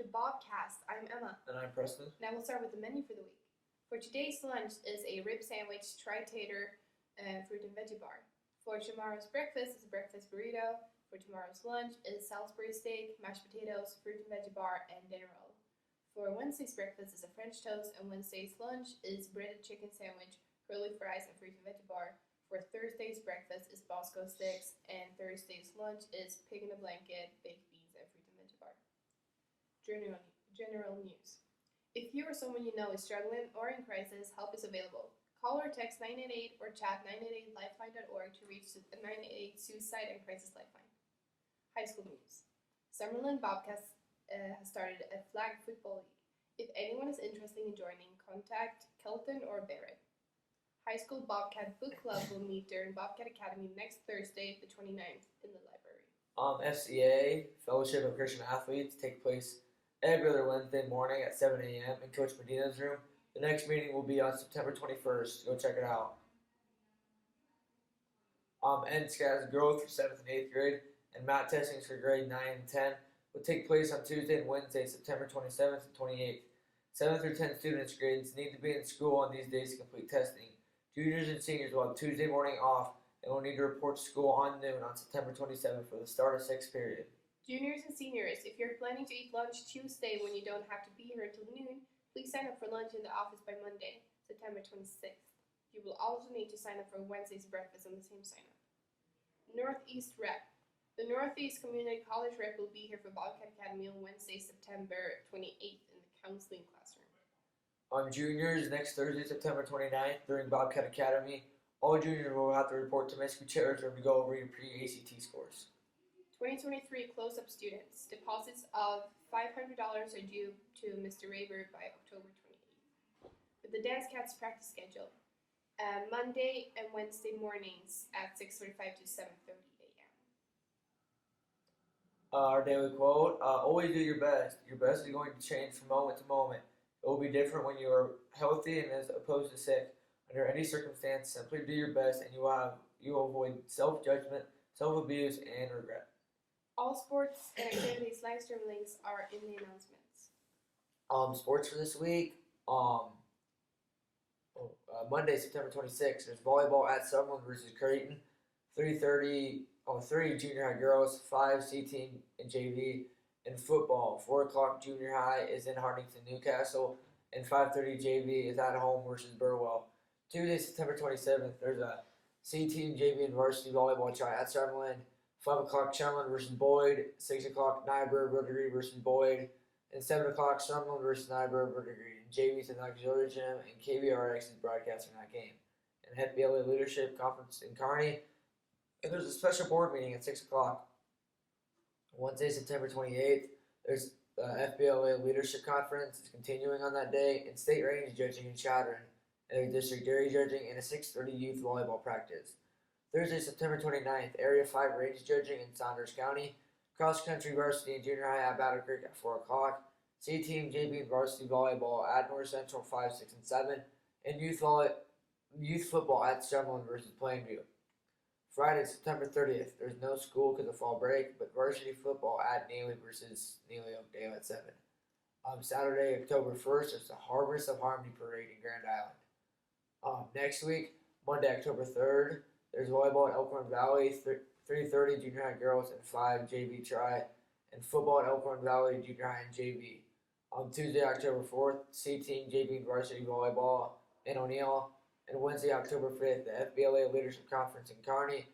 to Bobcast. I'm Emma. And I'm Preston. Now we'll start with the menu for the week. For today's lunch is a rib sandwich, tri-tater, fruit and veggie bar. For tomorrow's breakfast is a breakfast burrito. For tomorrow's lunch is Salisbury steak, mashed potatoes, fruit and veggie bar, and dinner roll. For Wednesday's breakfast is a French toast, and Wednesday's lunch is breaded chicken sandwich, curly fries, and fruit and veggie bar. For Thursday's breakfast is Bosco sticks, and Thursday's lunch is pig in a blanket, baked beans, and fruit and veggie bar. General news. If you or someone you know is struggling or in crisis, help is available. Call or text 988 or chat 988lifeline.org to reach the 988 Suicide and Crisis Lifeline. High school news. Summerlin Bobcats has started a flag football league. If anyone is interested in joining, contact Kelton or Barrett. High School Bobcat Book Club will meet during Bobcat Academy next Thursday, the 29th, in the library. FCA, Fellowship of Christian Athletes, take place every other Wednesday morning at 7 a.m. in Coach Medina's room. The next meeting will be on September 21st. Go check it out. NSCAS growth for 7th and 8th grade and math testings for grade 9 and 10 will take place on Tuesday and Wednesday, September 27th and 28th. 7th through 10th students' grades need to be in school on these days to complete testing. Juniors and seniors will have Tuesday morning off and will need to report to school on noon on September 27th for the start of 6th period. Juniors and seniors, if you're planning to eat lunch Tuesday when you don't have to be here until noon, please sign up for lunch in the office by Monday, September 26th. You will also need to sign up for Wednesday's breakfast on the same sign up. Northeast Rep. The Northeast Community College Rep will be here for Bobcat Academy on Wednesday, September 28th in the counseling classroom. Juniors, next Thursday, September 29th, during Bobcat Academy, all juniors will have to report to Miss Gutierrez to go over your pre-ACT scores. 2023 close-up students. Deposits of $500 are due to Mr. Raver by October 28th. With the Dance Cats practice schedule, Monday and Wednesday mornings at 6:45 to 7:30 a.m. Our daily quote, always do your best. Your best is going to change from moment to moment. It will be different when you are healthy and as opposed to sick. Under any circumstance, simply do your best and you will avoid self-judgment, self-abuse, and regret. All sports and activities live stream links are in the announcements. Sports for this week. Monday, September 26th, there's volleyball at Summerlin versus Creighton. 3:30 on 3 junior high girls, 5 C team and JV. And football, 4 o'clock junior high is in Hartington, Newcastle, and 5:30 JV is at home versus Burwell. Tuesday, September 27th, there's a C team JV and varsity volleyball try at Summerlin. 5 o'clock Summerlin versus Boyd, 6 o'clock Nyberg Verdigris versus Boyd, and 7 o'clock Summerlin versus Nyberg Verdigris. And JV's in the auxiliary gym, and KVRX is broadcasting that game. And FBLA Leadership Conference in Kearney, and there's a special board meeting at 6 o'clock. Wednesday, September 28th, there's the FBLA Leadership Conference. It's continuing on that day, and state range judging in Chadron, and there's district dairy judging, and a 6:30 youth volleyball practice. Thursday, September 29th, Area 5 range judging in Saunders County. Cross country varsity and junior high at Battle Creek at 4 o'clock. C team, JV, and varsity volleyball at North Central 5, 6, and 7. And youth football at Summerlin versus Plainview. Friday, September 30th, there's no school because of fall break, but varsity football at Neely versus Neely Oakdale at 7. Saturday, October 1st, there's the Harvest of Harmony Parade in Grand Island. Next week, Monday, October 3rd, there's volleyball at Elkhorn Valley, 3:30 junior high girls and 5 JV try, and football at Elkhorn Valley junior high and JV. Tuesday, October 4th, C team, JV, and varsity volleyball in O'Neill. And Wednesday, October 5th, the FBLA Leadership Conference in Kearney,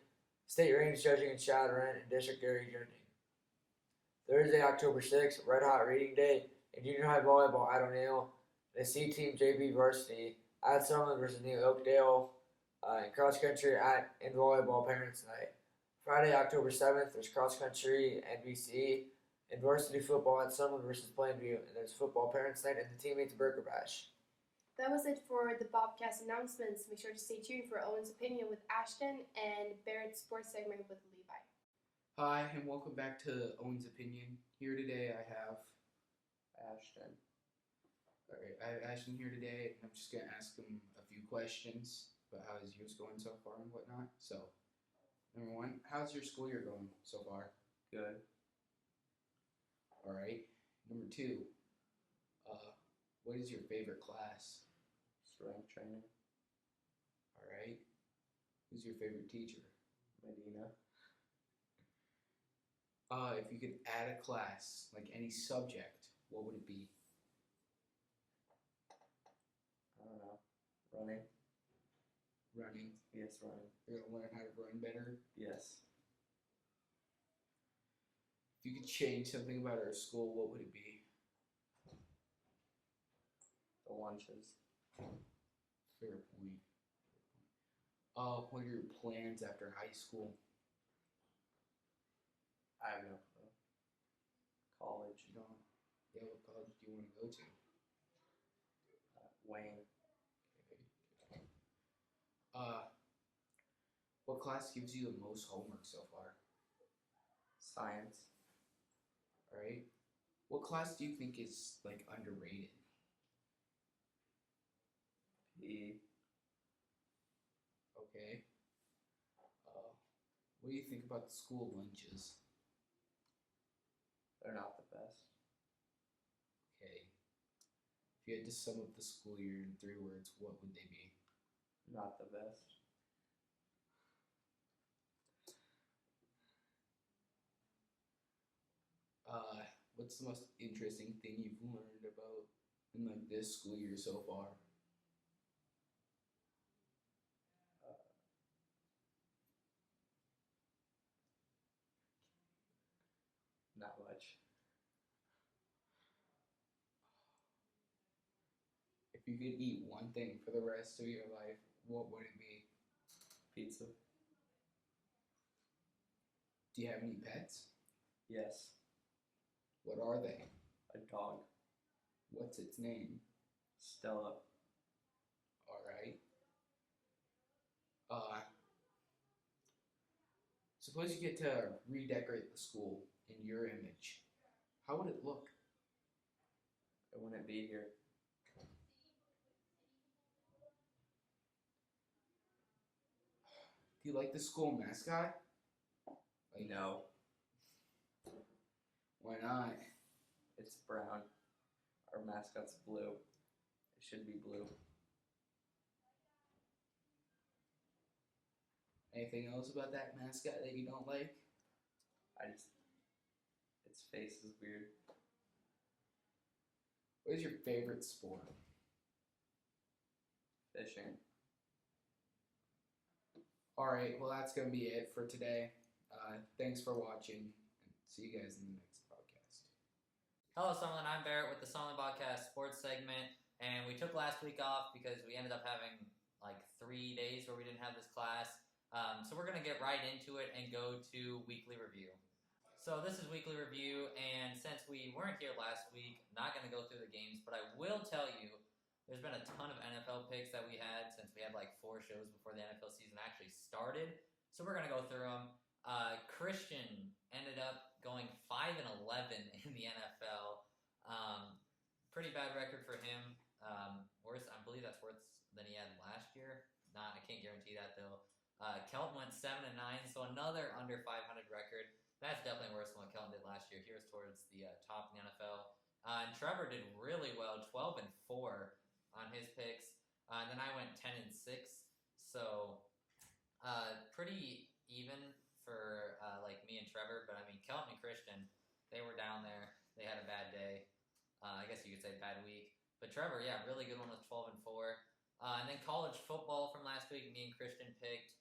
state range judging in Chadron, and district area judging. Thursday, October 6th, Red Hot Reading Day and junior high volleyball at O'Neill, the C team, JV, varsity at Summerlin versus Neely Oakdale, and cross country and volleyball parents night. Friday, October 7th, there's cross country and VC and varsity football at Summerlin versus Plainview, and there's football parents night and the teammates Burger Bash. That was it for the Bobcast announcements. Make sure to stay tuned for Owen's Opinion with Ashton and Barrett's Sports segment with Levi. Hi, and welcome back to Owen's Opinion. Here today I have Ashton. Alright, I have Ashton here today, and I'm just going to ask him a few questions about how his year's going so far and whatnot. So, number one, how's your school year going so far? Good. Alright. Number 2, what is your favorite class? Strength training. All right. Who's your favorite teacher? Medina. If you could add a class, like any subject, what would it be? I don't know. Running. Running. Yes, running. You're gonna learn how to run better. Yes. If you could change something about our school, what would it be? The lunches. Fair point. What are your plans after high school? I have no clue. College. You don't. Yeah, what college do you want to go to? Wayne. Okay. What class gives you the most homework so far? Science. All right. What class do you think is like underrated? PE. Okay. What do you think about the school lunches? They're not the best. Okay. If you had to sum up the school year in 3 words, what would they be? Not the best. What's the most interesting thing you've learned about in like this school year so far? Not much. If you could eat one thing for the rest of your life, what would it be? Pizza. Do you have any pets? Yes. What are they? A dog. What's its name? Stella. All right. Suppose you get to redecorate the school in your image. How would it look? It wouldn't be here. Do you like the school mascot? Like, No. why not? It's brown. Our mascot's blue. It should be blue. Anything else about that mascot that you don't like? Its face is weird. What is your favorite sport? Fishing. Alright, well, that's going to be it for today. Thanks for watching, and see you guys in the next podcast. Hello, Summerlin. I'm Barrett with the Summerlin Podcast Sports segment, and we took last week off because we ended up having like 3 days where we didn't have this class. So we're going to get right into it and go to weekly review. So this is weekly review, and since we weren't here last week, not going to go through the games, but I will tell you there's been a ton of NFL picks that we had since we had like 4 shows before the NFL season actually started. So we're going to go through them. Christian ended up going 5-11 in the NFL. Pretty bad record for him. Worse, I believe that's worse than he had last year. I can't guarantee that though. Kelton went 7-9, so another under 500 record. That's definitely worse than what Kelton did last year. He was towards the top in the NFL. And Trevor did really well, 12-4 on his picks. And then I went 10-6, so pretty even for like me and Trevor. But I mean, Kelton and Christian, they were down there. They had a bad day. I guess you could say bad week. But Trevor, yeah, really good one with 12-4. And then college football from last week, me and Christian picked.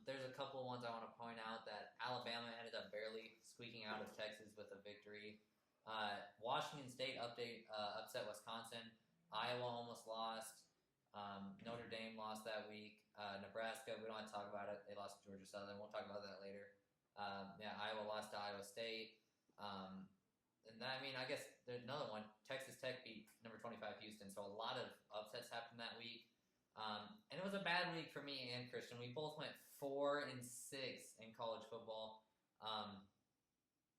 There's a couple of ones I want to point out that Alabama ended up barely squeaking out of Texas with a victory. Washington State upset Wisconsin. Iowa almost lost. Notre Dame lost that week. Nebraska, we don't have to talk about it. They lost to Georgia Southern. We'll talk about that later. Iowa lost to Iowa State. And then, I mean, I guess there's another one. Texas Tech beat number 25 Houston. So a lot of upsets happened that week. And it was a bad week for me and Christian. We both went 4-6 in college football.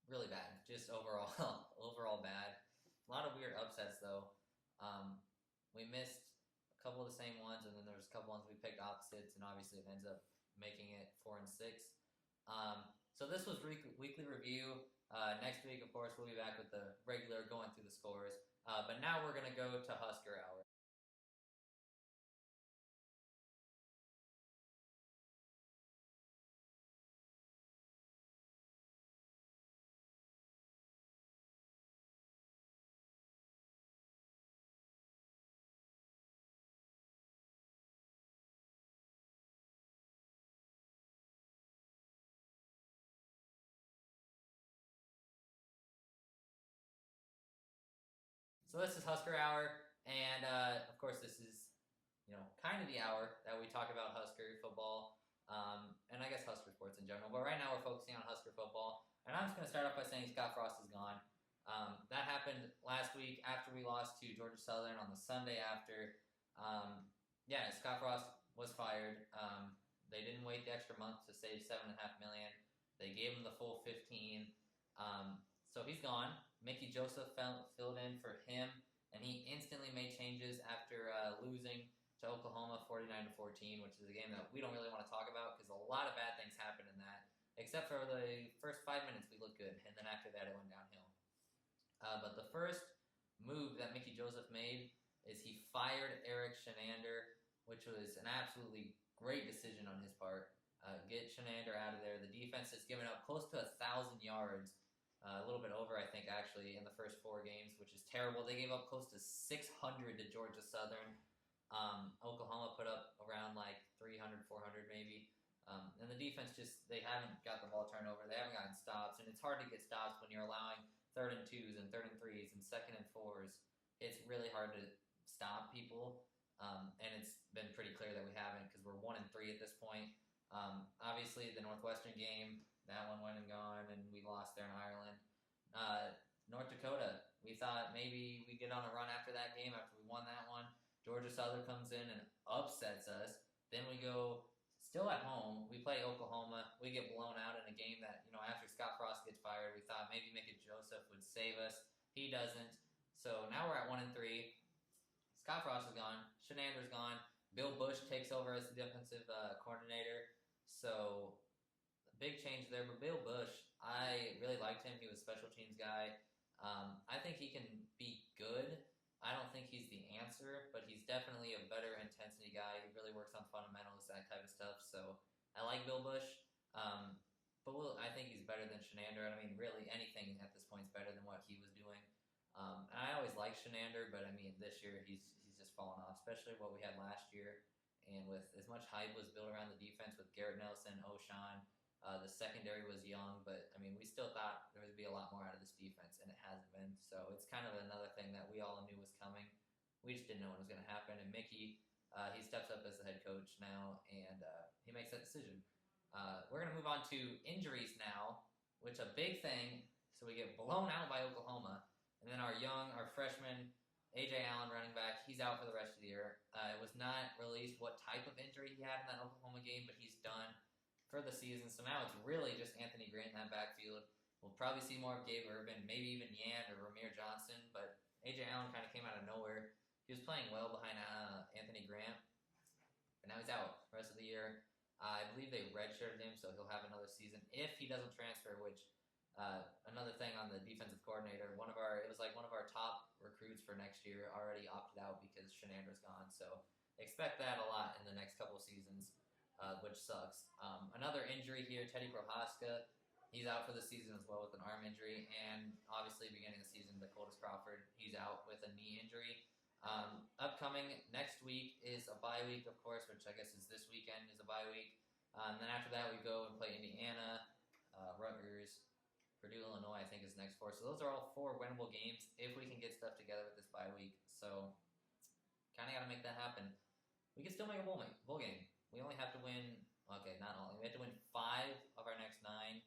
Really bad. Just overall bad. A lot of weird upsets though. We missed a couple of the same ones, and then there was a couple ones we picked opposites, and obviously it ends up making it 4-6. So this was weekly review. Next week, of course, we'll be back with the regular going through the scores. But now we're going to go to Husker Hour. So this is Husker Hour, and of course this is, kind of the hour that we talk about Husker football, and I guess Husker sports in general. But right now we're focusing on Husker football, and I'm just going to start off by saying Scott Frost is gone. That happened last week after we lost to Georgia Southern on the Sunday after. Scott Frost was fired. They didn't wait the extra month to save $7.5 million. They gave him the full 15. So he's gone. Mickey Joseph filled in for him, and he instantly made changes after losing to Oklahoma 49-14, which is a game that we don't really want to talk about because a lot of bad things happened in that. Except for the first 5 minutes, we looked good, and then after that, it went downhill. But the first move that Mickey Joseph made is he fired Eric Shenander, which was an absolutely great decision on his part. Get Shenander out of there. The defense has given up close to 1,000 yards. A little bit over, I think, actually, in the first 4 games, which is terrible. They gave up close to 600 to Georgia Southern. Oklahoma put up around like 300, 400 maybe. And the defense they haven't got the ball turned over. They haven't gotten stops, and it's hard to get stops when you're allowing 3rd and 2s and 3rd and 3s and 2nd and 4s. It's really hard to stop people, and it's been pretty clear that we haven't because we're 1 and 3 at this point. Obviously, the Northwestern game, that one went and gone, and we lost there in Ireland. North Dakota, we thought maybe we get on a run after that game, after we won that one. Georgia Southern comes in and upsets us. Then we go, still at home, we play Oklahoma. We get blown out in a game that, after Scott Frost gets fired, we thought maybe Mickey Joseph would save us. He doesn't. So now we're at 1 and 3. Scott Frost is gone. Shenander's gone. Bill Bush takes over as the defensive coordinator. So big change there. But Bill Bush, I really liked him. He was a special teams guy. I think he can be good. I don't think he's the answer, but he's definitely a better intensity guy. He really works on fundamentals, that type of stuff. So I like Bill Bush. But I think he's better than Shenander. I mean, really anything at this point is better than what he was doing. And I always liked Shenander, but I mean, this year he's just fallen off, especially what we had last year. And with as much hype was built around the defense with Garrett Nelson, O'Shawn, the secondary was young, but I mean, we still thought there would be a lot more out of this defense, and it hasn't been. So it's kind of another thing that we all knew was coming. We just didn't know when it was going to happen. And Mickey, he steps up as the head coach now, and he makes that decision. We're going to move on to injuries now, which a big thing. So we get blown out by Oklahoma, and then our freshman, A.J. Allen, running back, he's out for the rest of the year. It was not released what type of injury he had in that Oklahoma game, but he's done for the season. So now it's really just Anthony Grant in that backfield. We'll probably see more of Gabe Urban, maybe even Yan or Ramir Johnson, but A.J. Allen kind of came out of nowhere. He was playing well behind Anthony Grant, but now he's out the rest of the year. I believe they redshirted him, so he'll have another season if he doesn't transfer, which another thing on the defensive coordinator, it was like one of our top recruits for next year already opted out because Shenander's gone. So expect that a lot in the next couple of seasons, which sucks. Another injury here, Teddy Prohaska, he's out for the season as well with an arm injury, and obviously beginning of the season, Dakotas Crawford, he's out with a knee injury. Upcoming next week is a bye week, of course, which I guess is this weekend is a bye week. And then after that, we go and play Indiana, Rutgers, Purdue, Illinois, I think is next 4. So those are all 4 winnable games if we can get stuff together with this bye week. So kind of got to make that happen. We can still make a bowl game. We only have to win, not only. We have to win 5 of our next 9.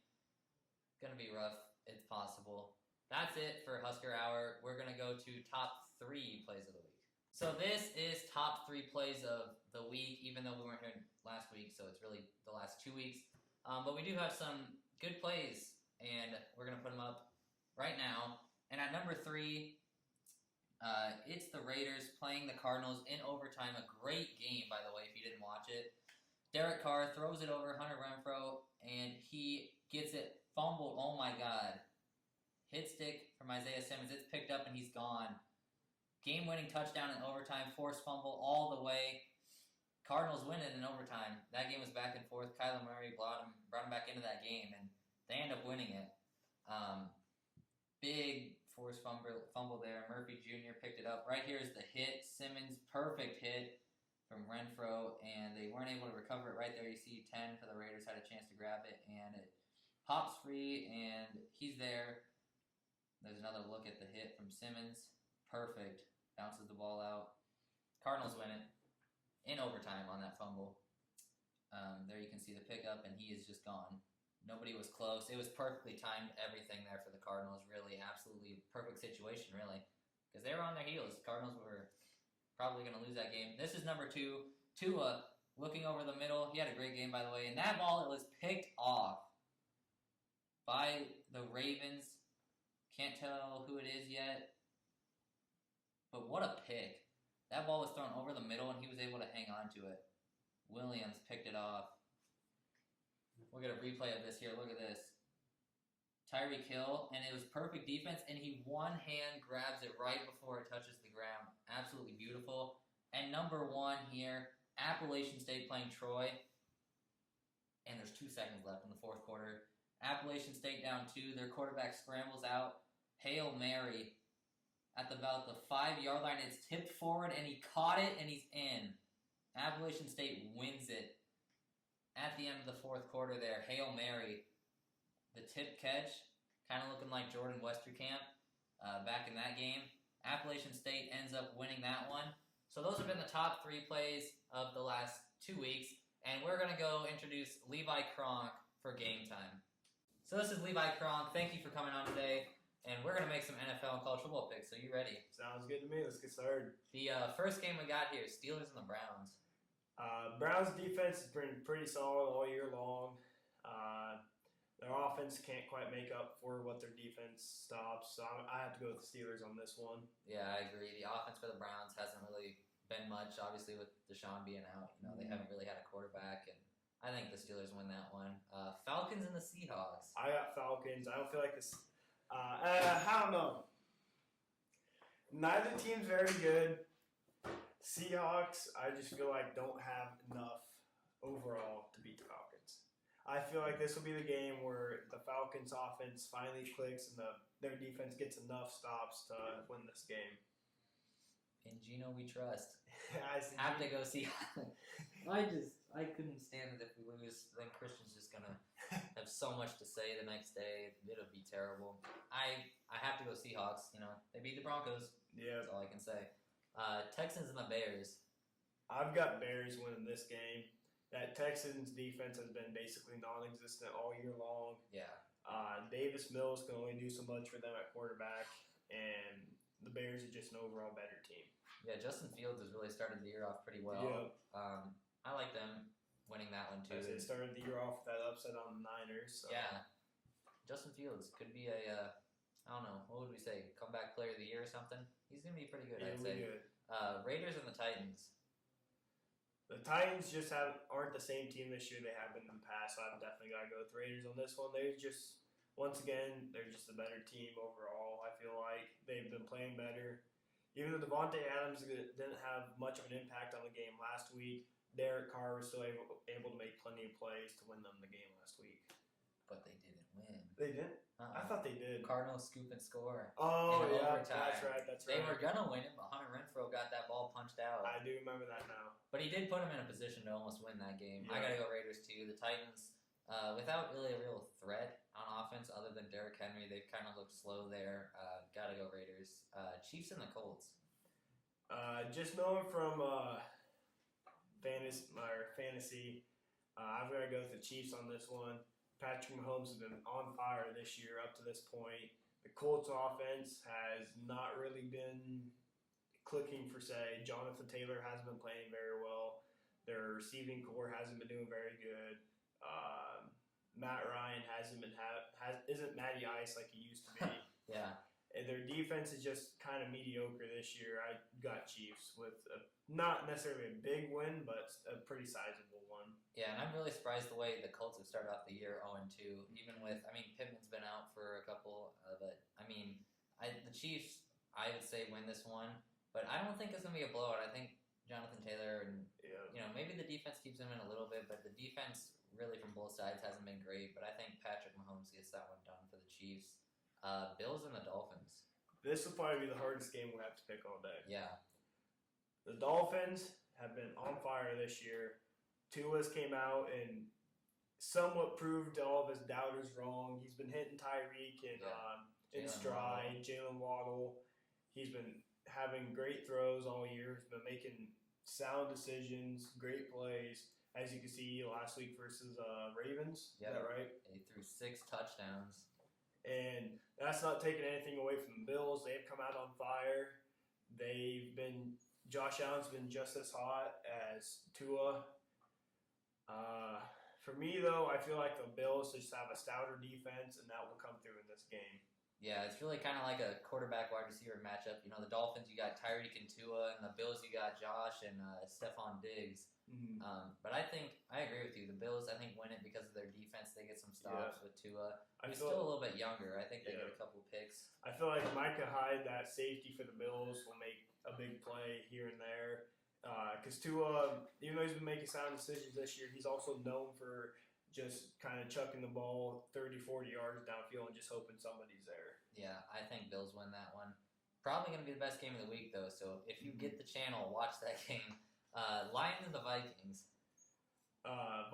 Going to be rough. It's possible. That's it for Husker Hour. We're going to go to top 3 plays of the week. So this is top 3 plays of the week, even though we weren't here last week, so it's really the last 2 weeks. But we do have some good plays, and we're going to put them up right now. And at number 3, it's the Raiders playing the Cardinals in overtime. A great game, by the way, if you didn't watch it. Derek Carr throws it over Hunter Renfrow, and he gets it fumbled. Oh, my God. hit stick from Isaiah Simmons. It's picked up and he's gone. Game-winning touchdown in overtime, forced fumble all the way. Cardinals win it in overtime. That game was back and forth. Kyler Murray brought him back into that game, and they end up winning it. Big forced fumble there. Murphy Jr. picked it up. Right here is the hit. Simmons, perfect hit from Renfro, and they weren't able to recover it right there. You see 10 for the Raiders had a chance to grab it, and it pops free, and he's there. There's another look at the hit from Simmons. Perfect. Bounces the ball out. Cardinals win it in overtime on that fumble. There you can see the pickup, and he is just gone. Nobody was close. It was perfectly timed, everything there for the Cardinals. Really, absolutely perfect situation, really. Because they were on their heels. The Cardinals were probably going to lose that game. This is number 2. Tua looking over the middle. He had a great game, by the way. And that ball, it was picked off by the Ravens. Can't tell who it is yet. But what a pick. That ball was thrown over the middle, and he was able to hang on to it. Williams picked it off. We'll get a replay of this here. Look at this. Tyreek Hill, and it was perfect defense, and he one-hand grabs it right before it touches the ground. Absolutely beautiful. And number 1 here, Appalachian State playing Troy. And there's 2 seconds left in the fourth quarter. Appalachian State down 2. Their quarterback scrambles out. Hail Mary at about the 5-yard line. It's tipped forward, and he caught it, and he's in. Appalachian State wins it at the end of the fourth quarter there. Hail Mary. The tip catch, kind of looking like Jordan Westerkamp back in that game. Appalachian State ends up winning that one. So those have been the top 3 plays of the last 2 weeks. And we're going to go introduce Levi Kronk for game time. So this is Levi Kronk. Thank you for coming on today. And we're going to make some NFL and college football picks. So you ready? Sounds good to me. Let's get started. The first game we got here, Steelers and the Browns. Browns defense has been pretty solid all year long. Their offense can't quite make up for what their defense stops, so I have to go with the Steelers on this one. Yeah, I agree. The offense for the Browns hasn't really been much. Obviously, with Deshaun being out, they haven't really had a quarterback, and I think the Steelers win that one. Falcons and the Seahawks. I got Falcons. I don't feel like this. I don't know. Neither team's very good. Seahawks, I just feel like don't have enough overall to beat the Falcons. I feel like this will be the game where the Falcons' offense finally clicks and their defense gets enough stops to win this game. In Geno we trust. I Have to go see. I couldn't stand it if we lose. Then Christian's just gonna have so much to say the next day. It'll be terrible. I have to go Seahawks. They beat the Broncos. Yeah, That's all I can say. Texans and the Bears. I've got Bears winning this game. That Texans defense has been basically non-existent all year long. Yeah. Davis Mills can only do so much for them at quarterback, and the Bears are just an overall better team. Yeah, Justin Fields has really started the year off pretty well. I like them winning that one too. As it started the year off with that upset on the Niners. So. Yeah. Justin Fields could be a, I don't know, what would we say, comeback player of the year or something? He's going to be pretty good, I'd say. Good. Raiders and the Titans. The Titans just aren't the same team this year they have been in the past, so I've definitely got to go with Raiders on this one. They're just, once again, they're just a better team overall. I feel like they've been playing better. Even though Devontae Adams didn't have much of an impact on the game last week, Derek Carr was still able to make plenty of plays to win them the game last week. But they didn't win. They didn't? I thought they did. Cardinals scoop and score. Oh, in yeah, overtime. that's right. They were going to win it, but Hunter Renfro got that ball punched out. I do remember that now. But he did put him in a position to almost win that game. Yeah. I got to go Raiders too. The Titans, without really a real threat on offense other than Derrick Henry, they've kind of looked slow there. Got to go Raiders. Chiefs and the Colts. Just knowing from fantasy, I've got to go with the Chiefs on this one. Patrick Mahomes has been on fire this year up to this point. The Colts offense has not really been clicking for say. Jonathan Taylor hasn't been playing very well. Their receiving core hasn't been doing very good. Matt Ryan isn't Matty Ice like he used to be. Yeah. And their defense is just kind of mediocre this year. I got Chiefs with not necessarily a big win, but a pretty sizable one. Yeah, and I'm really surprised the way the Colts have started off the year 0-2. Even with, Pittman's been out for a couple, but the Chiefs, I would say, win this one. But I don't think it's gonna be a blowout. I think Jonathan Taylor and maybe the defense keeps him in a little bit, but the defense really from both sides hasn't been great. But I think Patrick Mahomes gets that one done for the Chiefs. Bills and the Dolphins. This will probably be the hardest game we'll have to pick all day. Yeah. The Dolphins have been on fire this year. Tua's came out and somewhat proved all of his doubters wrong. He's been hitting Tyreek and in stride. Jalen Waddle. He's been having great throws all year. He's been making sound decisions, great plays. As you can see last week versus Ravens. Yep. Is that right? He threw 6 touchdowns. And that's not taking anything away from the Bills. They've come out on fire. Josh Allen's been just as hot as Tua. For me, though, I feel like the Bills just have a stouter defense, and that will come through in this game. Yeah, it's really kind of like a quarterback-wide receiver matchup. The Dolphins, you got Tyreek and Tua, and the Bills, you got Josh and Stephon Diggs. Mm-hmm. But I agree with you. The Bills, I think, win it because of their defense. They get some stops with Tua. He's still a little bit younger. I think they get a couple picks. I feel like Micah Hyde, that safety for the Bills, will make a big play here and there. Because Tua, even though he's been making sound decisions this year, he's also known for just kind of chucking the ball 30, 40 yards downfield and just hoping somebody's there. Yeah, I think Bills win that one. Probably going to be the best game of the week, though. So if you get the channel, watch that game. Lions and the Vikings.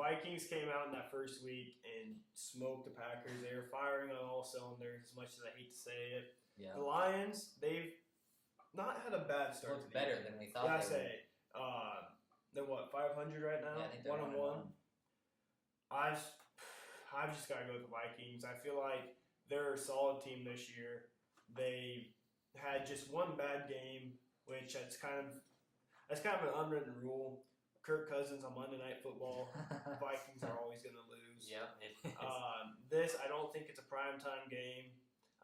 Vikings came out in that first week and smoked the Packers. They were firing on all cylinders, as much as I hate to say it. Yeah. The Lions, they've not had a bad start. Looked better than we thought. Yeah, I say. They're what, 500 right now? Yeah, I think they're 1-1. I've just got to go with the Vikings. I feel like they're a solid team this year. They had just one bad game, which that's kind of an unwritten rule. Kirk Cousins on Monday Night Football. Vikings are always going to lose. Yeah, it is. This, I don't think it's a primetime game.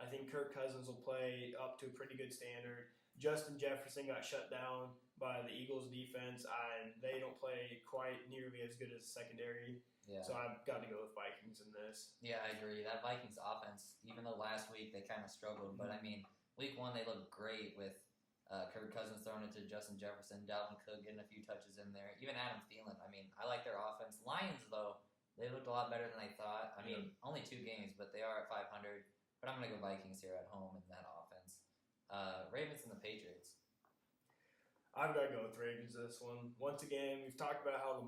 I think Kirk Cousins will play up to a pretty good standard. Justin Jefferson got shut down by the Eagles defense, and they don't play quite nearly as good as the secondary. Yeah. So I've got to go with Vikings in this. Yeah, I agree. That Vikings offense, even though last week they kind of struggled, but week 1 they looked great with Kirk Cousins throwing it to Justin Jefferson, Dalvin Cook getting a few touches in there, even Adam Thielen. I like their offense. Lions, though, they looked a lot better than I thought. Only 2 games, but they are at 500. But I'm going to go Vikings here at home in that offense. Ravens and the Patriots. I've got to go with Ravens this one. Once again, we've talked about how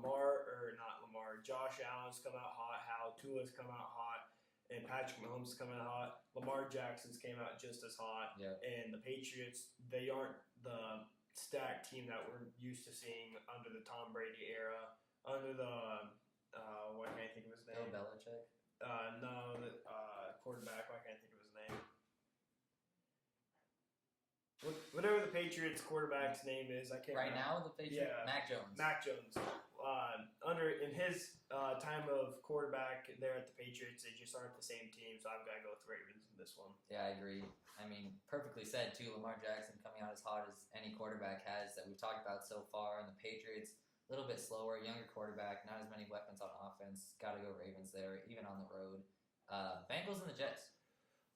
Josh Allen's come out hot, how Tua's come out hot, and Patrick Mahomes has come out hot. Lamar Jackson's came out just as hot. Yep. And the Patriots, they aren't the stacked team that we're used to seeing under the Tom Brady era, under the what can't I think of his name? Bill Belichick. No, the quarterback. Why can't I think of his name? Whatever the Patriots quarterback's name is, I can't. Right remember. now, the Patriots. Yeah. Mac Jones. Mac Jones. In his time of quarterback there at the Patriots, they just aren't the same team. So I've got to go with the Ravens in this one. Yeah, I agree. Perfectly said too. Lamar Jackson coming out as hot as any quarterback has that we've talked about so far, and the Patriots a little bit slower, younger quarterback, not as many weapons on offense. Got to go Ravens there, even on the road. Bengals and the Jets.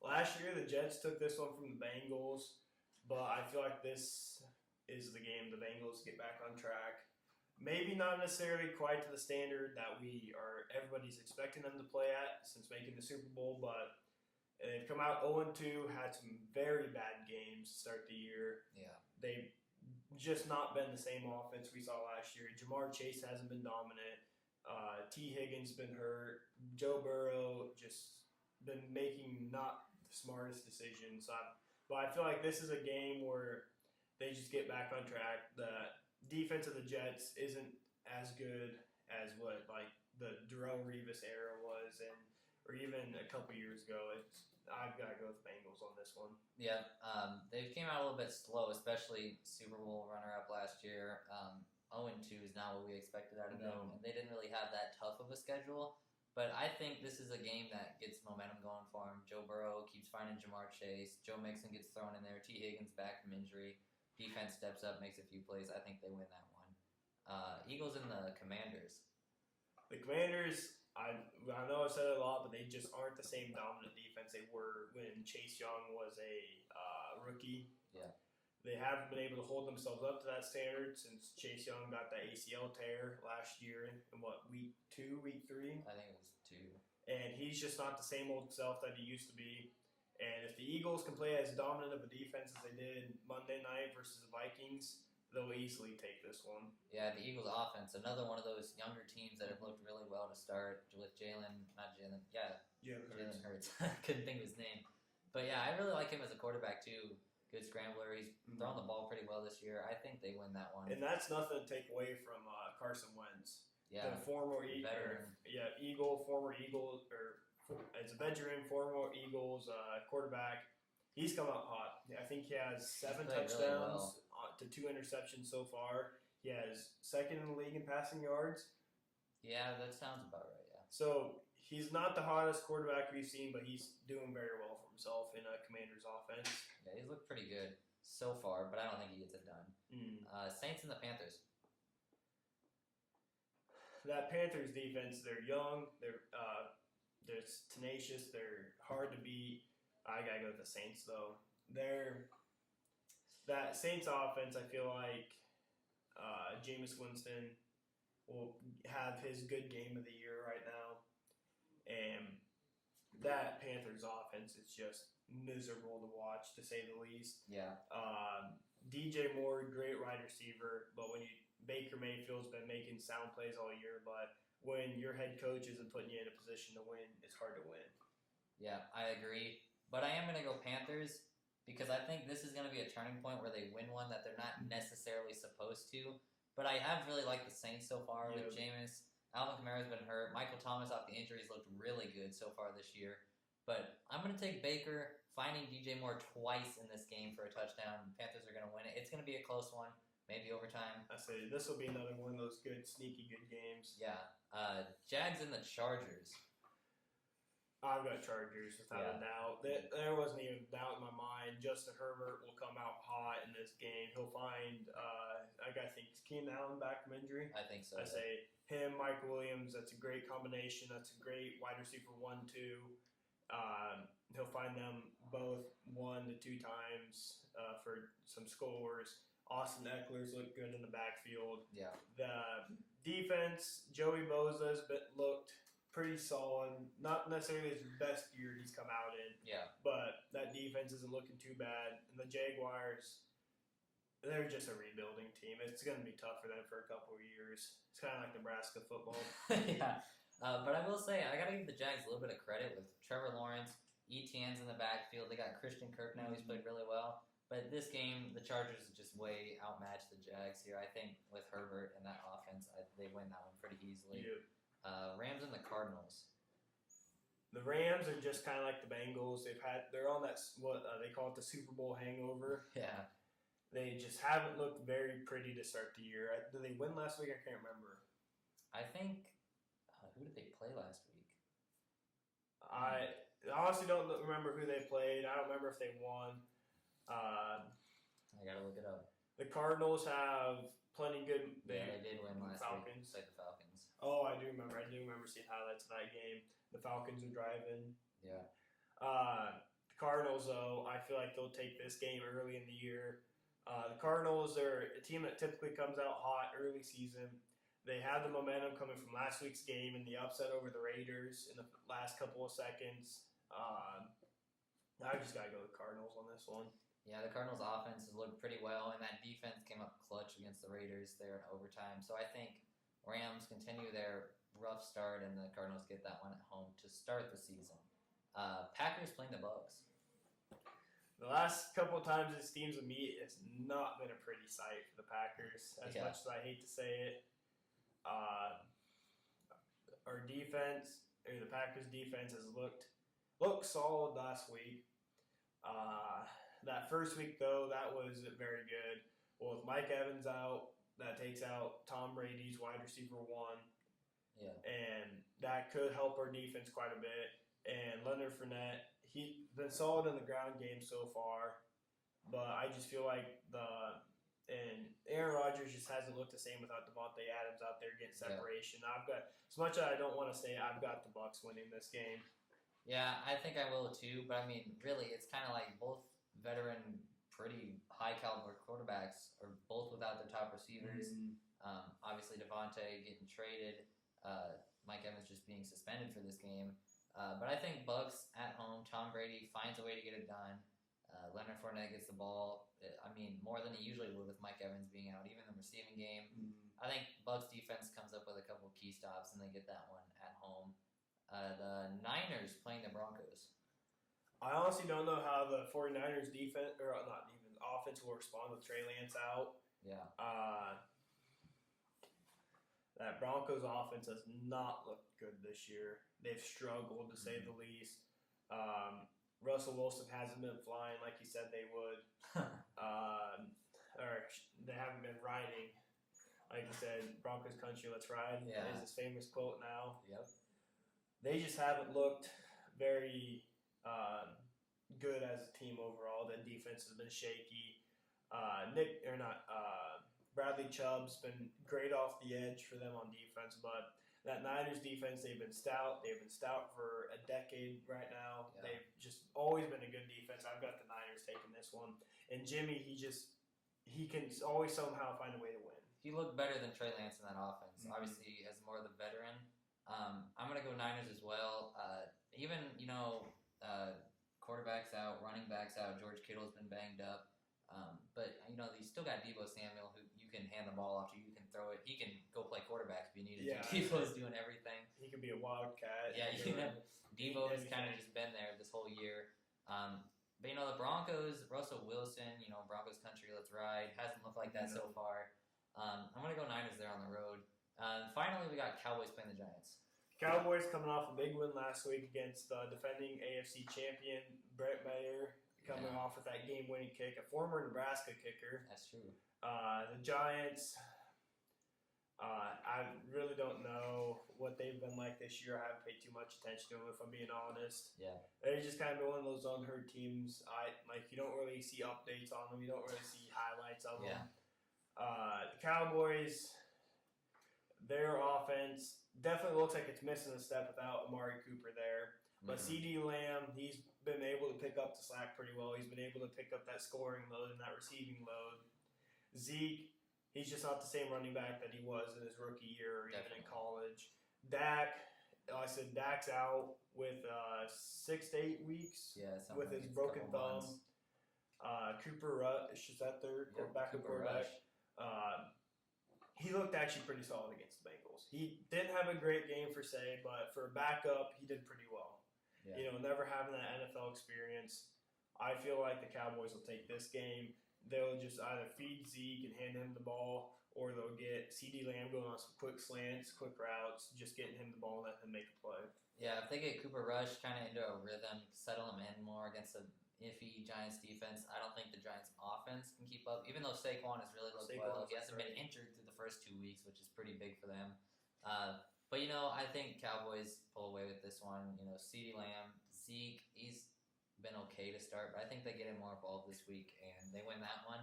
Last year, the Jets took this one from the Bengals, but I feel like this is the game the Bengals get back on track. Maybe not necessarily quite to the standard that everybody's expecting them to play at since making the Super Bowl, but they've come out 0-2, had some very bad games to start the year. Yeah. They've just not been the same offense we saw last year. Jamar Chase hasn't been dominant. T. Higgins been hurt. Joe Burrow just been making not the smartest decisions. But I feel like this is a game where they just get back on track. The defense of the Jets isn't as good as what the Jerome Revis era was, or even a couple years ago. I've got to go with the Bengals on this one. Yeah, they came out a little bit slow, especially Super Bowl runner-up last year. 0-2 is not what we expected out of them, and they didn't really have that tough of a schedule. But I think this is a game that gets momentum going for him. Joe Burrow keeps finding Jamar Chase. Joe Mixon gets thrown in there. T. Higgins back from injury. Defense steps up, makes a few plays. I think they win that one. Eagles and the Commanders. The Commanders, I know I said it a lot, but they just aren't the same dominant defense they were when Chase Young was a rookie. Yeah. They haven't been able to hold themselves up to that standard since Chase Young got that ACL tear last year in week 2, week 3? I think it was 2. And he's just not the same old self that he used to be. And if the Eagles can play as dominant of a defense as they did Monday night versus the Vikings, they'll easily take this one. Yeah, the Eagles offense, another one of those younger teams that have looked really well to start with Jalen Hurts. Couldn't think of his name. But yeah, I really like him as a quarterback too. Good scrambler. He's thrown the ball pretty well this year. I think they win that one. And that's nothing to take away from Carson Wentz. Yeah, The former veteran. former Eagle, or as a veteran, former Eagles quarterback. He's come out hot. I think he has 7 played really touchdowns to 2 interceptions so far. He has second in the league in passing yards. Yeah, that sounds about right. Yeah. So he's not the hottest quarterback we've seen, but he's doing very well for himself in a Commander's offense. Yeah, he's looked pretty good so far, but I don't think he gets it done. Saints and the Panthers. That Panthers defense, they're young, they're tenacious, they're hard to beat. I gotta go with the Saints though. That Saints offense, I feel like Jameis Winston will have his good game of the year right now, and that Panthers offense is just miserable to watch, to say the least. Yeah. DJ Moore, great wide receiver, but Baker Mayfield's been making sound plays all year, but when your head coach isn't putting you in a position to win, it's hard to win. Yeah, I agree. But I am going to go Panthers because I think this is going to be a turning point where they win one that they're not necessarily supposed to. But I have really liked the Saints so far with Jameis. Alvin Kamara's been hurt. Michael Thomas off the injuries looked really good so far this year. But I'm going to take Baker, finding DJ Moore twice in this game for a touchdown. Panthers are going to win it. It's going to be a close one, maybe overtime. I say this will be another one of those good, sneaky good games. Yeah. Jags and the Chargers. I've got Chargers without a doubt. There wasn't even a doubt in my mind. Justin Herbert will come out hot in this game. He'll find, I think, Keenan Allen back from injury. I think so. I say him, Mike Williams. That's a great combination. That's a great wide receiver 1-2. He'll find them both 1 to 2 times for some scores. Austin Eckler's looked good in the backfield. Yeah. The defense, Joey Bosa's looked pretty solid. Not necessarily his best year he's come out in. Yeah. But that defense isn't looking too bad. And the Jaguars, they're just a rebuilding team. It's going to be tough for them for a couple of years. It's kind of like Nebraska football. Yeah. But I will say, I got to give the Jags a little bit of credit with Trevor Lawrence. ETN's in the backfield. They got Christian Kirk now. He's played really well. But this game, the Chargers just way outmatched the Jags here. I think with Herbert and that offense, they win that one pretty easily. Yeah. Rams and the Cardinals. The Rams are just kind of like the Bengals. They're on that what they call it the Super Bowl hangover. Yeah. They just haven't looked very pretty to start the year. Did they win last week? I can't remember. I think who did they play last week? I honestly don't remember who they played. I don't remember if they won. I gotta look it up. The Cardinals have plenty good. They did win last Falcons. week. Played the Falcons. Oh, I do remember. I do remember seeing highlights of that game. The Falcons are driving. Yeah. The Cardinals, though, I feel like they'll take this game early in the year. The Cardinals are a team that typically comes out hot early season. They had the momentum coming from last week's game and the upset over the Raiders in the last couple of seconds. I just got to go with Cardinals on this one. Yeah, the Cardinals' offense has looked pretty well, and that defense came up clutch against the Raiders there in overtime. So I think Rams continue their rough start, and the Cardinals get that one at home to start the season. Packers playing the Bucs. The last couple of times these teams will meet, it's not been a pretty sight for the Packers, as much as I hate to say it. Our defense, or the Packers' defense, has looked solid last week. That first week, though, that was very good. Well, with Mike Evans out, that takes out Tom Brady's wide receiver 1. Yeah. and that could help our defense quite a bit. And Leonard Fournette, he's been solid in the ground game so far, but I just feel like and Aaron Rodgers just hasn't looked the same without Devontae Adams out there getting separation. I've got, as much as I don't want to say, I've got the Bucs winning this game. Yeah, I think I will too. But I mean, really, it's kind of like both veteran, pretty high caliber quarterbacks are both without their top receivers. Obviously, Devontae getting traded. Mike Evans just being suspended for this game. But I think Bucs at home. Tom Brady finds a way to get it done. Leonard Fournette gets the ball. I mean, more than he usually would with Mike Evans being out, even the receiving game. I think Bucs defense comes up with a couple key stops, and they get that one at home. The Niners playing the Broncos. I honestly don't know how the 49ers defense, or not defense, offense will respond with Trey Lance out. Yeah. That Broncos offense has not looked good this year. They've struggled, to say the least. Russell Wilson hasn't been flying like he said they would. Or they haven't been riding. Like you said, Broncos country, let's ride. Yeah. Is his famous quote now. Yep. They just haven't looked very good as a team overall. The defense has been shaky. Bradley Chubb's been great off the edge for them on defense, but that Niners defense, they've been stout. They've been stout for a decade right now. Yeah. They've just always been a good defense. I've got the Niners taking this one. And Jimmy, he can always somehow find a way to win. He looked better than Trey Lance in that offense. Obviously, as more of the veteran. I'm going to go Niners as well. Even, quarterbacks out, running backs out. George Kittle's been banged up. But, you still got Deebo Samuel, who you can hand the ball off to. You can throw it. He can go play quarterback if you needed Yeah. to. Deebo's doing everything. He could be a wildcat. Yeah, Deebo has kind of just been there this whole year. But, the Broncos, Russell Wilson, Broncos country, let's ride. Hasn't looked like that so far. I'm going to go Niners there on the road. Finally, we got Cowboys playing the Giants. Cowboys coming off a big win last week against the defending AFC champion, Brett Baer, coming off with that game-winning kick, a former Nebraska kicker. That's true. The Giants, I really don't know what they've been like this year. I haven't paid too much attention to them, if I'm being honest. Yeah. They're just kind of one of those unheard teams. You don't really see updates on them. You don't really see highlights of them. The Cowboys, their offense definitely looks like it's missing a step without Amari Cooper there. But CeeDee Lamb, he's been able to pick up the slack pretty well. He's been able to pick up that scoring load and that receiving load. Zeke, he's just not the same running back that he was in his rookie year or even in college. Dak, Dak's out with 6 to 8 weeks with his broken thumb. Cooper Rush, is that their backup quarterback? He looked actually pretty solid against the Bengals. He didn't have a great game per se, but for a backup, he did pretty well. Yeah. Never having that NFL experience, I feel like the Cowboys will take this game. They'll just either feed Zeke and hand him the ball, or they'll get CeeDee Lamb going on some quick slants, quick routes, just getting him the ball and let him make a play. Yeah, if they get Cooper Rush kind of into a rhythm, settle him in more against a iffy Giants defense, I don't think the Giants offense can keep up. Even though Saquon has really looked well, he hasn't been injured through the first 2 weeks, which is pretty big for them. But I think Cowboys pull away with this one. CeeDee Lamb, Zeke, he's been okay to start, but I think they get him more involved this week and they win that one.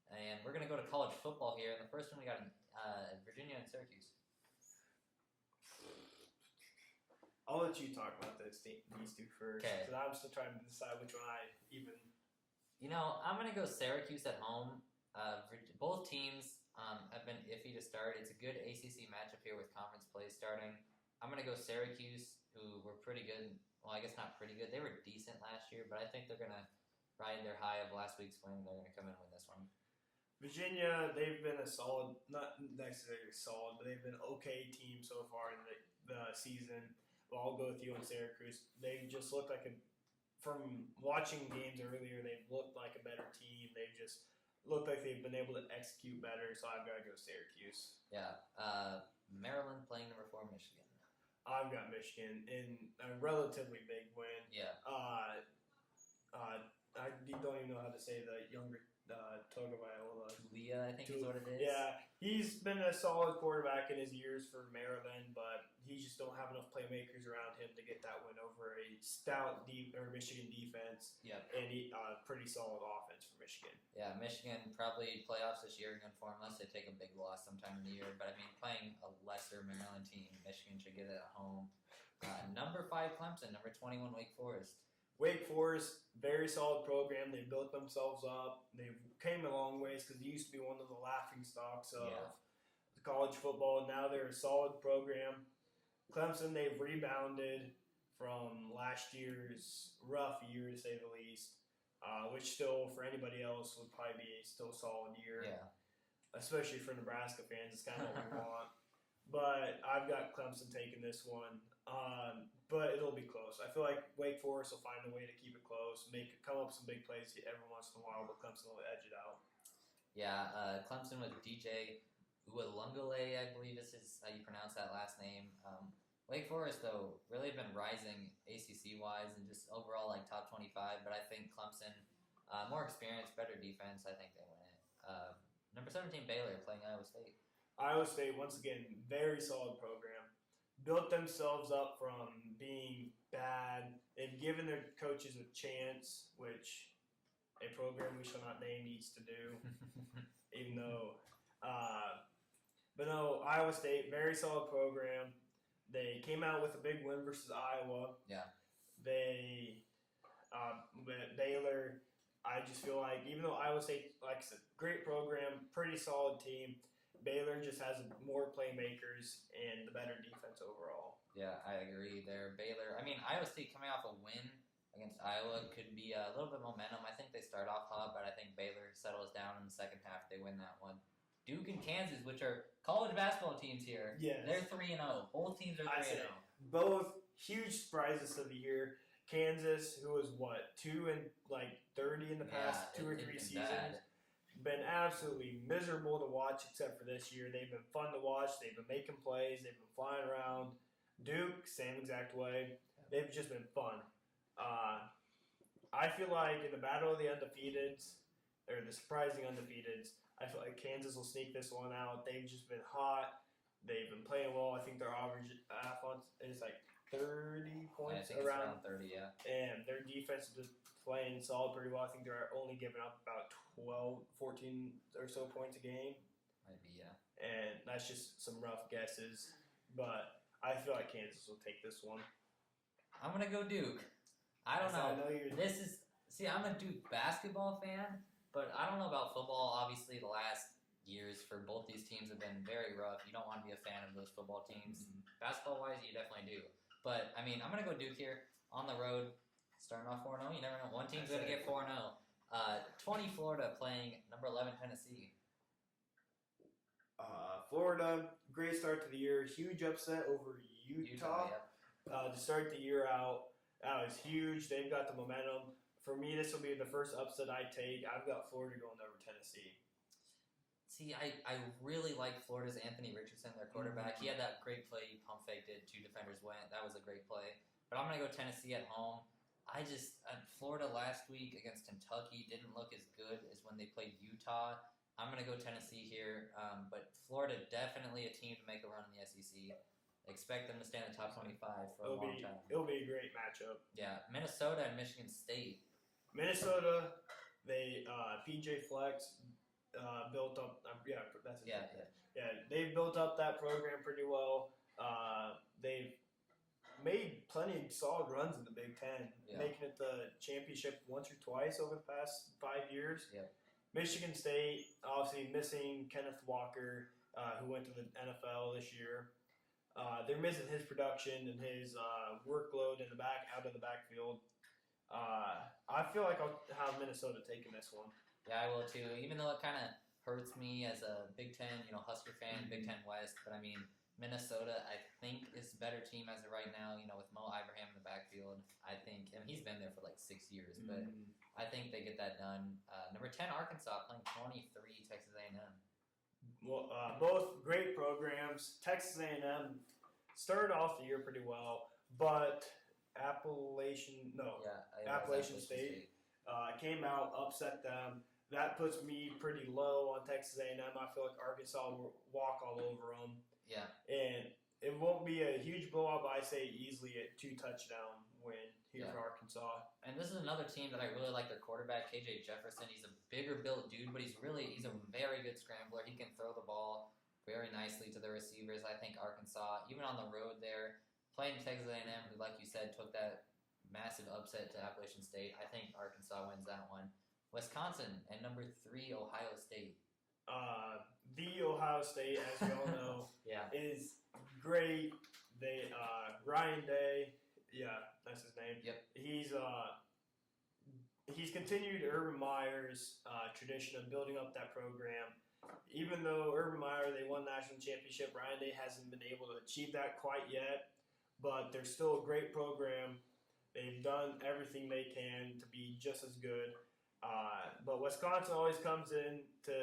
And we're gonna go to college football here. And the first one we got Virginia and Syracuse. I'll let you talk about these two first. Okay. Because I'm still trying to decide which one I even. I'm gonna go Syracuse at home. Both teams have been iffy to start. It's a good ACC matchup here with conference play starting. I'm going to go Syracuse, who were pretty good. Well, I guess not pretty good. They were decent last year, but I think they're going to ride their high of last week's win. They're going to come in and win this one. Virginia, they've been a solid, not necessarily solid, but they've been an okay team so far in the season. Well, I'll go with you on Syracuse. They just look like from watching games earlier, they've looked like a better team. They've just looked like they've been able to execute better, so I've got to go Syracuse. Yeah. Maryland playing number 4 Michigan. I've got Michigan in a relatively big win. Yeah. I don't even know how to say the younger Tagovailoa. Tulia, I think is what it is. Yeah, he's been a solid quarterback in his years for Maryland, but he just don't have enough playmakers around him to get that win over a stout Michigan defense Yep. and pretty solid offense for Michigan. Yeah, Michigan probably playoffs this year in good form unless they take a big loss sometime in the year. But I mean, playing a lesser Maryland team, Michigan should get it at home. Number 5 Clemson, number 21 Wake Forest. Wake Forest, very solid program. They built themselves up. They came a long ways because they used to be one of the laughing stocks of college football. Now they're a solid program. Clemson, they've rebounded from last year's rough year, to say the least, which still, for anybody else, would probably be a still solid year. Yeah. Especially for Nebraska fans, it's kind of what we want. But I've got Clemson taking this one. But it'll be close. I feel like Wake Forest will find a way to keep it close, come up with some big plays every once in a while, but Clemson will edge it out. Yeah, Clemson with DJ Ualungale, I believe is how you pronounce that last name. Wake Forest, though, really been rising ACC-wise and just overall like top 25, but I think Clemson, more experience, better defense, I think they win it. Number 17 Baylor playing Iowa State. Iowa State, once again, very solid program. Built themselves up from being bad. They've given their coaches a chance, which a program we shall not name needs to do, even though. But no, Iowa State, very solid program. They came out with a big win versus Iowa. Yeah. But Baylor, I just feel like, even though Iowa State, like I said, great program, pretty solid team, Baylor just has more playmakers and the better defense overall. Yeah, I agree there. Baylor, I mean, Iowa State coming off a win against Iowa could be a little bit of momentum. I think they start off hot, but I think Baylor settles down in the second half. They win that one. Duke and Kansas, which are college basketball teams here, Yes. they're 3-0. Both teams are 3-0. Both huge surprises of the year. Kansas, who was 2-30 in the past 2 or 3 seasons, been absolutely miserable to watch except for this year. They've been fun to watch. They've been making plays. They've been flying around. Duke, same exact way. They've just been fun. I feel like in the battle of the undefeateds, or the surprising undefeateds, I feel like Kansas will sneak this one out. They've just been hot. They've been playing well. I think their average offense is like 30 points I think around. it's around 30, yeah. And their defense is just playing solid pretty well. I think they're only giving up about 12, 14 or so points a game. Might be, yeah. And that's just some rough guesses. But I feel like Kansas will take this one. I'm going to go Duke. I don't know. I know you're. I'm a Duke basketball fan, but I don't know about football. Obviously, the last years for both these teams have been very rough. You don't want to be a fan of those football teams. Basketball-wise, you definitely do. But, I mean, I'm going to go Duke here on the road. Starting off 4-0, you never know. One team's going to get 4-0. 20 Florida playing number 11 Tennessee. Florida, great start to the year. Huge upset over Utah. Yeah. To start the year out, that was huge. They've got the momentum. For me, this will be the first upset I take. I've got Florida going over Tennessee. See, I really like Florida's Anthony Richardson, their quarterback. He had that great play. He pump faked it. 2 defenders went. That was a great play. But I'm going to go Tennessee at home. Florida last week against Kentucky didn't look as good as when they played Utah. I'm going to go Tennessee here. But Florida, definitely a team to make a run in the SEC. Expect them to stay in the top 25 for a long time. It'll be a great matchup. Yeah, Minnesota and Michigan State. Minnesota, they PJ Flex built up. That's his name. Yeah. They've built up that program pretty well. They've made plenty of solid runs in the Big Ten, making it the championship once or twice over the past 5 years. Yep. Michigan State, obviously missing Kenneth Walker, who went to the NFL this year. They're missing his production and his workload out of the backfield. I feel like I'll have Minnesota taking this one. Yeah, I will too. Even though it kind of hurts me as a Big Ten, Husker fan, Big Ten West. But I mean, Minnesota, I think, is a better team as of right now. With Mo Ibrahim in the backfield, I think, and he's been there for like 6 years, but I think they get that done. Number 10, Arkansas playing 23, Texas A&M. Well, both great programs. Texas A&M started off the year pretty well, but Appalachian State came out, upset them. that puts me pretty low on Texas A&M. I feel like Arkansas will walk all over them, Yeah. and it won't be a huge blowout, but I say easily a 2-touchdown win here Yeah. for Arkansas. And this is another team that I really like their quarterback, KJ Jefferson. He's a bigger built dude, but he's a very good scrambler. He can throw the ball very nicely to the receivers. I think Arkansas, even on the road there, playing Texas A&M, who, like you said, took that massive upset to Appalachian State, I think Arkansas wins that one. Wisconsin and number 3, Ohio State. The Ohio State, as we all know, Yeah. is great. They Ryan Day, yeah, that's his name. Yep. He's continued Urban Meyer's tradition of building up that program. Even though Urban Meyer, they won national championship, Ryan Day hasn't been able to achieve that quite yet. But they're still a great program. They've done everything they can to be just as good. But Wisconsin always comes in to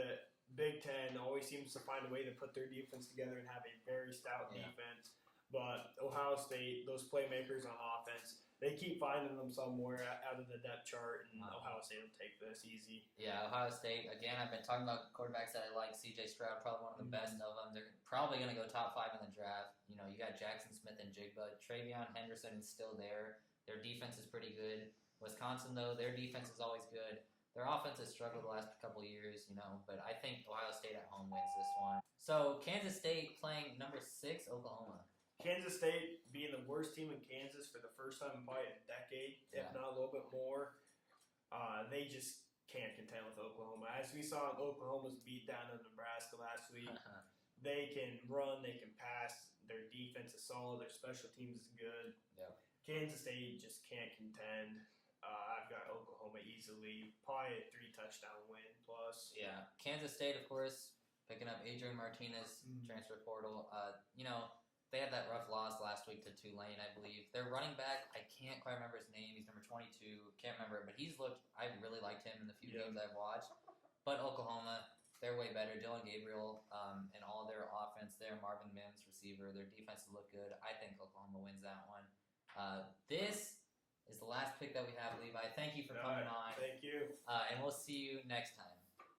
Big Ten, always seems to find a way to put their defense together and have a very stout Yeah. defense. But Ohio State, those playmakers on offense, they keep finding them somewhere out of the depth chart, and Ohio State will take this easy. Yeah, Ohio State, again, I've been talking about quarterbacks that I like. CJ Stroud, probably one of the best of them. They're probably going to go top 5 in the draft. You know, you got Jackson Smith and Jigba. Travion Henderson is still there. Their defense is pretty good. Wisconsin, though, their defense is always good. Their offense has struggled the last couple of years, you know, but I think Ohio State at home wins this one. So, Kansas State playing number 6, Oklahoma. Kansas State being the worst team in Kansas for the first time in probably a decade, if Yeah. not a little bit more. They just can't contend with Oklahoma. As we saw in Oklahoma's beatdown of Nebraska last week, they can run, they can pass. Their defense is solid. Their special teams is good. Yeah. Kansas State just can't contend. I've got Oklahoma easily, probably a 3-touchdown win plus. Yeah, Kansas State, of course, picking up Adrian Martinez, transfer portal. You know, they had that rough loss last week to Tulane, I believe. Their running back, I can't quite remember his name. He's number 22. Can't remember, but I really liked him in the few games I've watched. But Oklahoma, they're way better. Dylan Gabriel and all their offense there. Marvin Mims, receiver. Their defense look good. I think Oklahoma wins that one. This is the last pick that we have, Levi. Thank you for coming on. Thank you. And we'll see you next time.